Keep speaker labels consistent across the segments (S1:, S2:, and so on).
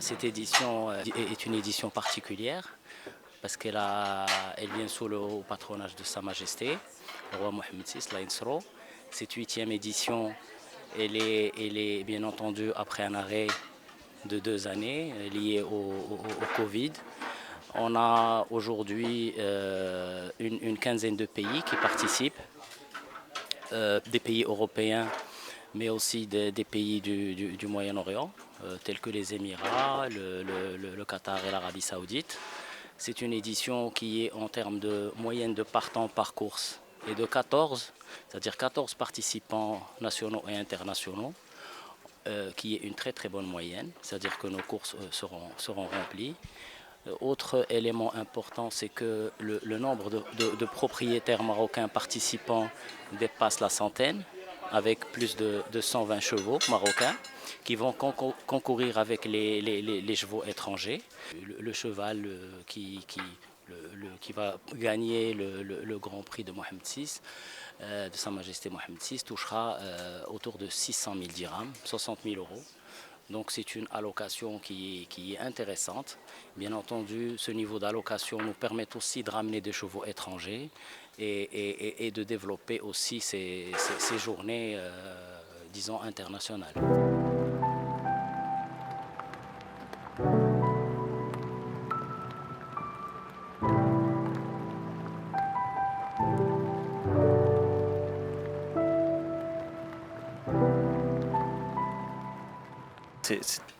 S1: Cette édition est une édition particulière parce elle vient sous le haut patronage de Sa Majesté, le roi Mohammed VI, l'Aïnsro. Cette huitième édition, elle est bien entendu après un arrêt de 2 années lié au Covid. On a aujourd'hui une quinzaine de pays qui participent, des pays européens, mais aussi des pays du Moyen-Orient, tels que les Émirats, le Qatar et l'Arabie Saoudite. C'est une édition qui est en termes de moyenne de partants par course et de 14, c'est-à-dire 14 participants nationaux et internationaux, qui est une très très bonne moyenne, c'est-à-dire que nos courses seront remplies. Autre élément important, c'est que le nombre de propriétaires marocains participants dépasse la centaine, avec plus de 120 chevaux marocains qui vont concourir avec les chevaux étrangers. Le cheval qui va gagner le Grand Prix de Mohammed VI, de Sa Majesté Mohammed VI, touchera autour de 600 000 dirhams, 60 000 euros. Donc c'est une allocation qui est intéressante. Bien entendu, ce niveau d'allocation nous permet aussi de ramener des chevaux étrangers et de développer aussi ces journées, disons, internationales.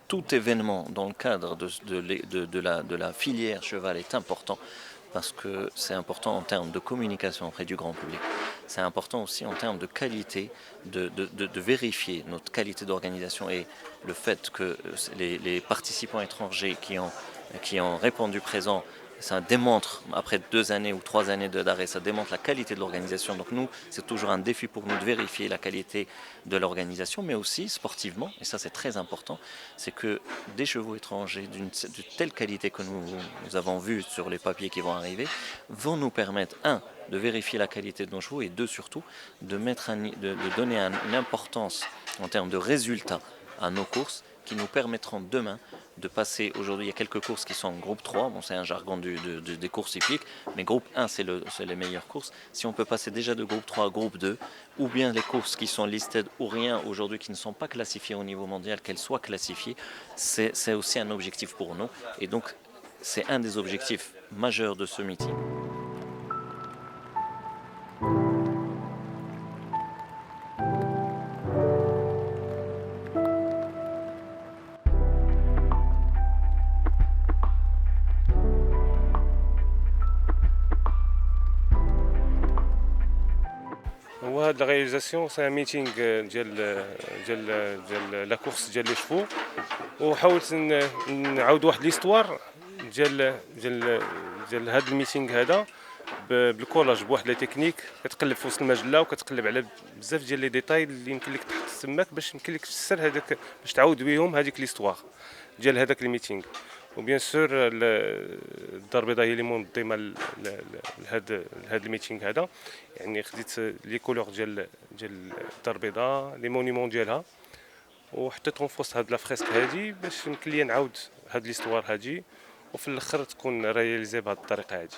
S2: Tout événement dans le cadre de la filière cheval est important parce que c'est important en termes de communication auprès du grand public. C'est important aussi en termes de qualité, de vérifier notre qualité d'organisation et le fait que les participants étrangers qui ont répondu présent, ça démontre, après 2 années ou 3 années d'arrêt, ça démontre la qualité de l'organisation. Donc nous, c'est toujours un défi pour nous de vérifier la qualité de l'organisation, mais aussi sportivement, et ça c'est très important, c'est que des chevaux étrangers de telle qualité que nous avons vu sur les papiers qui vont arriver, vont nous permettre, de vérifier la qualité de nos chevaux, et deux, surtout, de donner une importance en termes de résultats à nos courses, qui nous permettront demain de passer. Aujourd'hui, il y a quelques courses qui sont en groupe 3, bon, c'est un jargon des courses hippiques, mais groupe 1, c'est les meilleures courses. Si on peut passer déjà de groupe 3 à groupe 2, ou bien les courses qui sont listed ou rien aujourd'hui, qui ne sont pas classifiées au niveau mondial, qu'elles soient classifiées, c'est aussi un objectif pour nous. Et donc, c'est un des objectifs majeurs de ce meeting.
S3: وهاد لا رياليزاسيون سي ان ميتينغ ديال لا كورس ديال لي شفو، وحاولت نعاود واحد ليستوار ديال هاد الميتينغ هذا بالكولاج بواحد لي تكنيك. كتقلب في وسط المجله وكتقلب على بزاف ديال لي ديتاي اللي يمكن لك تحط تماك باش يمكن لك تفسر هذاك، باش تعاود بهم هذيك ليستوار ديال هذاك الميتينغ. وبيان سور الدار البيضاء هي اللي منظمه لهذا الميتينغ هذا، يعني خديت لي كولور ديال الدار البيضاء، لي مونيمون ديالها، وحطيتهم في وسط هاد لا فريسك هادي باش يمكن لي نعاود هاد ليستوار هادي، وفي الاخر تكون رياليزي بهاد الطريقه هادي.